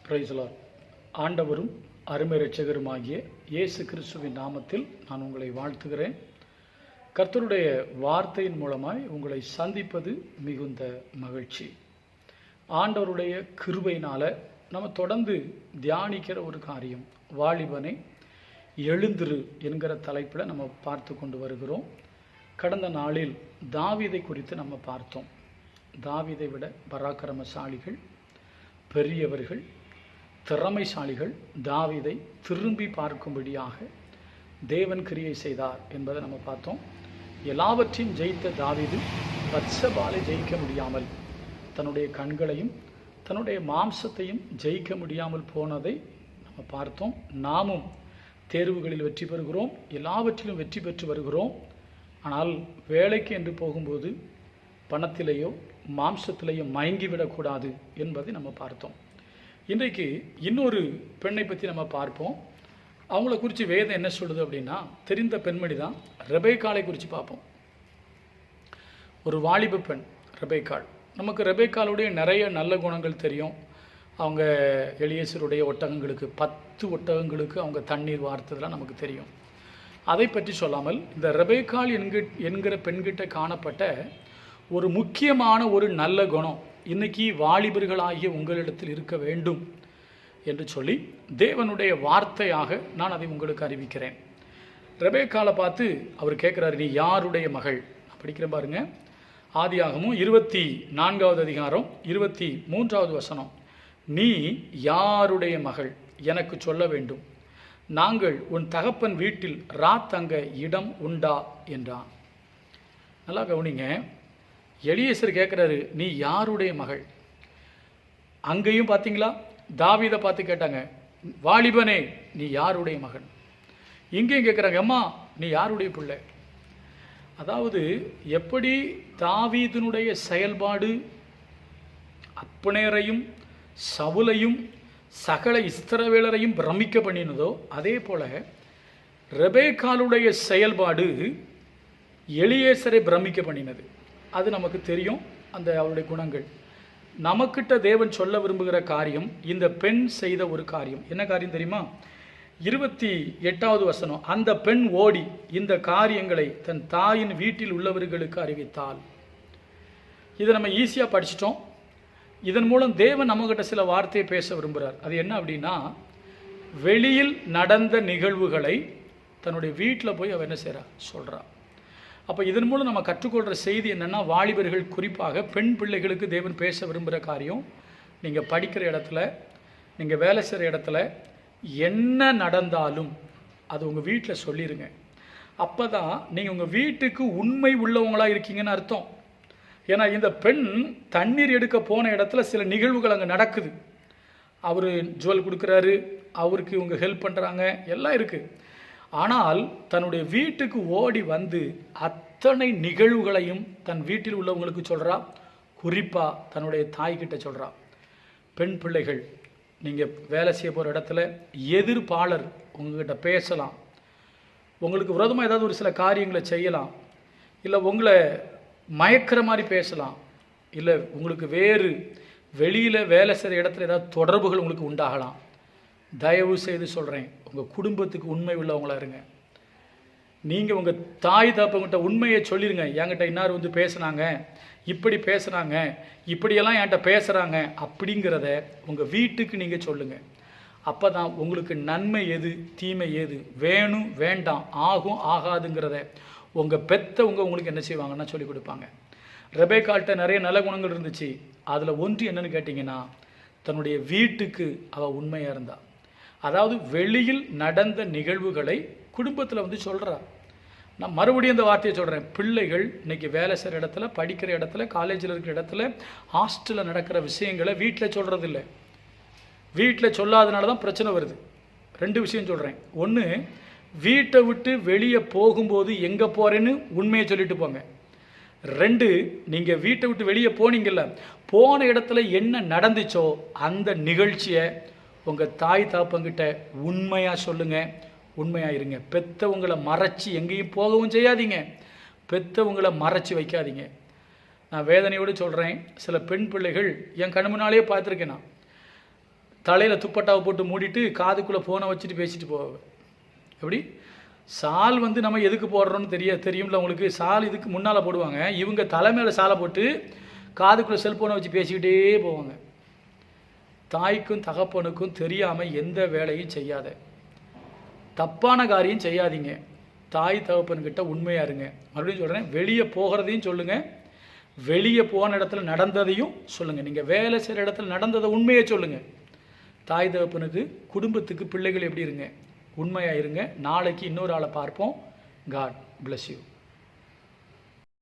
Praise the Lord. ஆண்டவரும் அருமை இரட்சகருமாகிய இயேசு கிறிஸ்துவின் நாமத்தில் நான் உங்களை வாழ்த்துகிறேன். கர்த்தருடைய வார்த்தையின் மூலமாய் உங்களை சந்திப்பது மிகுந்த மகிழ்ச்சி. ஆண்டவருடைய கிருபையினால நம்ம தொடர்ந்து தியானிக்கிற ஒரு காரியம், வாலிபனை எழுந்திரு என்கிற தலைப்பில் நம்ம பார்த்து கொண்டு வருகிறோம். கடந்த நாளில் தாவீதை குறித்து நம்ம பார்த்தோம். தாவீதை விட பராக்கிரமசாலிகள், பெரியவர்கள், திறமைசாலிகள் தாவீதை திரும்பி பார்க்கும்படியாக தேவன் கிரியை செய்தார் என்பதை நம்ம பார்த்தோம். எல்லாவற்றையும் ஜெயித்த தாவீது பத்சபாலை ஜெயிக்க முடியாமல், தன்னுடைய கண்களையும் தன்னுடைய மாம்சத்தையும் ஜெயிக்க முடியாமல் போனதை நம்ம பார்த்தோம். நாமும் தேர்வுகளில் வெற்றி பெறுகிறோம், எல்லாவற்றிலும் வெற்றி பெற்று வருகிறோம். ஆனால் வேலைக்கு என்று போகும்போது பணத்திலேயோ மாம்சத்திலேயோ மயங்கிவிடக்கூடாது என்பதை நம்ம பார்த்தோம். இன்றைக்கு இன்னொரு பெண்ணை பற்றி நம்ம பார்ப்போம். அவங்கள குறித்து வேதம் என்ன சொல்லுது அப்படின்னா, தெரிந்த பெண்மணி தான், ரெபேக்காளை குறித்து பார்ப்போம். ஒரு வாலிப பெண் ரெபேக்காள். நமக்கு ரெபேக்காளுடைய நிறைய நல்ல குணங்கள் தெரியும். அவங்க எலியேசருடைய ஒட்டகங்களுக்கு 10 ஒட்டகங்களுக்கு அவங்க தண்ணீர் வார்த்ததெல்லாம் நமக்கு தெரியும். அதை பற்றி சொல்லாமல் இந்த ரெபேக்காள் என்கிற பெண்கிட்ட காணப்பட்ட ஒரு முக்கியமான ஒரு நல்ல குணம் இன்னைக்கு வாலிபர்களாகிய உங்களிடத்தில் இருக்க வேண்டும் என்று சொல்லி தேவனுடைய வார்த்தையாக நான் அதை உங்களுக்கு அறிவிக்கிறேன். ரெபேக்காளை பார்த்து அவர் கேட்குறாரு, நீ யாருடைய மகள்? படிக்கிற பாருங்க, ஆதியாகமும் 24வது அதிகாரம் 23வது வசனம். நீ யாருடைய மகள் எனக்கு சொல்ல வேண்டும், நாங்கள் உன் தகப்பன் வீட்டில் ராத்தங்க இடம் உண்டா என்றான். நல்லா கவனிங்க, எலியேசர் கேட்குறாரு, நீ யாருடைய மகள்? அங்கேயும் பார்த்தீங்களா, தாவீதை பார்த்து கேட்டாங்க, வாலிபனே நீ யாருடைய மகன்? இங்கேயும் கேட்குறாங்க, அம்மா நீ யாருடைய பிள்ளை? அதாவது எப்படி தாவீதினுடைய செயல்பாடு அப்னேரையும் சவுலையும் சகல இஸ்ரவேலரையும் பிரமிக்க பண்ணினதோ, அதே போல ரெபேக்காளுடைய செயல்பாடு எலியேசரை பிரமிக்க பண்ணினது. அது நமக்கு தெரியும். அந்த அவருடைய குணங்கள் நமக்கிட்ட தேவன் சொல்ல விரும்புகிற காரியம், இந்த பெண் செய்த ஒரு காரியம். என்ன காரியம் தெரியுமா? 28வது வசனம். அந்த பெண் ஓடி இந்த காரியங்களை தன் தாயின் வீட்டில் உள்ளவர்களுக்கு அறிவித்தாள். இதை நம்ம ஈஸியாக படிச்சிட்டோம். இதன் மூலம் தேவன் நம்மகிட்ட சில வார்த்தையை பேச விரும்புகிறார். அது என்ன அப்படின்னா, வெளியில் நடந்த நிகழ்வுகளை தன்னுடைய வீட்டில் போய் அவ என்ன செய்கிறா சொல்கிறா. அப்போ இதன் மூலம் நம்ம கற்றுக்கொள்கிற செய்தி என்னென்னா, வாலிபர்கள் குறிப்பாக பெண் பிள்ளைகளுக்கு தேவன் பேச விரும்புகிற காரியம், நீங்கள் படிக்கிற இடத்துல, நீங்கள் வேலை செய்கிற இடத்துல என்ன நடந்தாலும் அது உங்கள் வீட்டில் சொல்லிடுங்க. அப்போ தான் நீங்கள் உங்கள் வீட்டுக்கு உண்மை உள்ளவங்களாக இருக்கீங்கன்னு அர்த்தம். ஏன்னா இந்த பெண் தண்ணீர் எடுக்க போன இடத்துல சில நிகழ்வுகள் அங்கே நடக்குது. அவர் ஜுவல் கொடுக்குறாரு, அவருக்கு இவங்க ஹெல்ப் பண்ணுறாங்க, எல்லாம் இருக்குது. ஆனால் தன்னுடைய வீட்டுக்கு ஓடி வந்து அத்தனை நிகழ்வுகளையும் தன் வீட்டில் உள்ளவங்களுக்கு சொல்கிறா. குறிப்பாக தன்னுடைய தாய்கிட்ட சொல்கிறா. பெண் பிள்ளைகள், நீங்கள் வேலை செய்ய போகிற இடத்துல எதிர்ப்பாளர் உங்ககிட்ட பேசலாம், உங்களுக்கு விரோதமாக ஏதாவது ஒரு சில காரியங்களை செய்யலாம், இல்லை உங்களை மயக்கிற மாதிரி பேசலாம், இல்லை உங்களுக்கு வேறு வெளியில் வேலை செய்கிற இடத்துல ஏதாவது தொடர்புகள் உங்களுக்கு உண்டாகலாம். தயவு செய்து சொல்கிறேன், உங்கள் குடும்பத்துக்கு உண்மை உள்ளவங்களாக இருங்க. நீங்கள் உங்கள் தாய் தகப்பங்கிட்ட உண்மையை சொல்லிடுங்க. என்கிட்ட இன்னார் வந்து பேசுனாங்க, இப்படி பேசுகிறாங்க, இப்படியெல்லாம் என்கிட்ட பேசுகிறாங்க அப்படிங்கிறத உங்கள் வீட்டுக்கு நீங்கள் சொல்லுங்கள். அப்போ தான் உங்களுக்கு நன்மை எது தீமை எது, வேணும் வேண்டாம், ஆகும் ஆகாதுங்கிறத உங்கள் பெற்றவங்க உங்களுக்கு என்ன செய்வாங்கன்னா சொல்லி கொடுப்பாங்க. ரெபேக்காள்கிட்ட நிறைய நல்ல குணங்கள் இருந்துச்சு. அதில் ஒன்று என்னன்னு கேட்டிங்கன்னா, தன்னுடைய வீட்டுக்கு அவள் உண்மையாக இருந்தாள். அதாவது வெளியில் நடந்த நிகழ்வுகளை குடும்பத்தில் வந்து சொல்கிறா. நான் மறுபடியும் இந்த வார்த்தையை சொல்கிறேன். பிள்ளைகள் இன்றைக்கி வேலை செய்கிற இடத்துல, படிக்கிற இடத்துல, காலேஜில் இருக்கிற இடத்துல, ஹாஸ்டலில் நடக்கிற விஷயங்களை வீட்டில் சொல்கிறதில்ல. வீட்டில் சொல்லாதனால தான் பிரச்சனை வருது. 2 விஷயம் சொல்கிறேன். ஒன்று, வீட்டை விட்டு வெளியே போகும்போது எங்கே போகிறேன்னு உண்மையை சொல்லிட்டு போங்க. 2, நீங்கள் வீட்டை விட்டு வெளியே போனீங்கல்ல, போன இடத்துல என்ன நடந்துச்சோ அந்த நிகழ்ச்சியை உங்கள் தாய் தாப்பங்கிட்ட உண்மையாக சொல்லுங்கள், உண்மையாக இருங்க. பெற்றவங்களை மறைச்சி எங்கேயும் போகவும் செய்யாதீங்க, பெற்றவங்களை மறைச்சி வைக்காதீங்க. நான் வேதனையோடு சொல்கிறேன், சில பெண் பிள்ளைகள் என் கண் முன்னாலேயே பார்த்துருக்கேன். நான் தலையில் துப்பட்டாவை போட்டு மூடிட்டு காதுக்குள்ளே ஃபோனை வச்சுட்டு பேசிட்டு போவாங்க. எப்படி சால் வந்து நம்ம எதுக்கு போடுறோன்னு தெரியும்ல உங்களுக்கு. சால் இதுக்கு முன்னால் போடுவாங்க, இவங்க தலை மேலே சாலை போட்டு காதுக்குள்ளே செல்ஃபோனை வச்சு பேசிக்கிட்டே போவாங்க. தாய்க்கும் தகப்பனுக்கும் தெரியாமல் எந்த வேலையும் செய்யாத, தப்பான காரியம் செய்யாதீங்க. தாய் தகப்பன்கிட்ட உண்மையாக இருங்க. மறுபடியும் சொல்கிறேன், வெளியே போகிறதையும் சொல்லுங்கள், வெளியே போன இடத்துல நடந்ததையும் சொல்லுங்கள். நீங்கள் வேலை செய்கிற இடத்துல நடந்ததை உண்மையை சொல்லுங்கள். தாய் தகப்பனுக்கு, குடும்பத்துக்கு, பிள்ளைகள் எப்படி இருங்க, உண்மையாக இருங்க. நாளைக்கு இன்னொரு ஆளை பார்ப்போம். God bless you.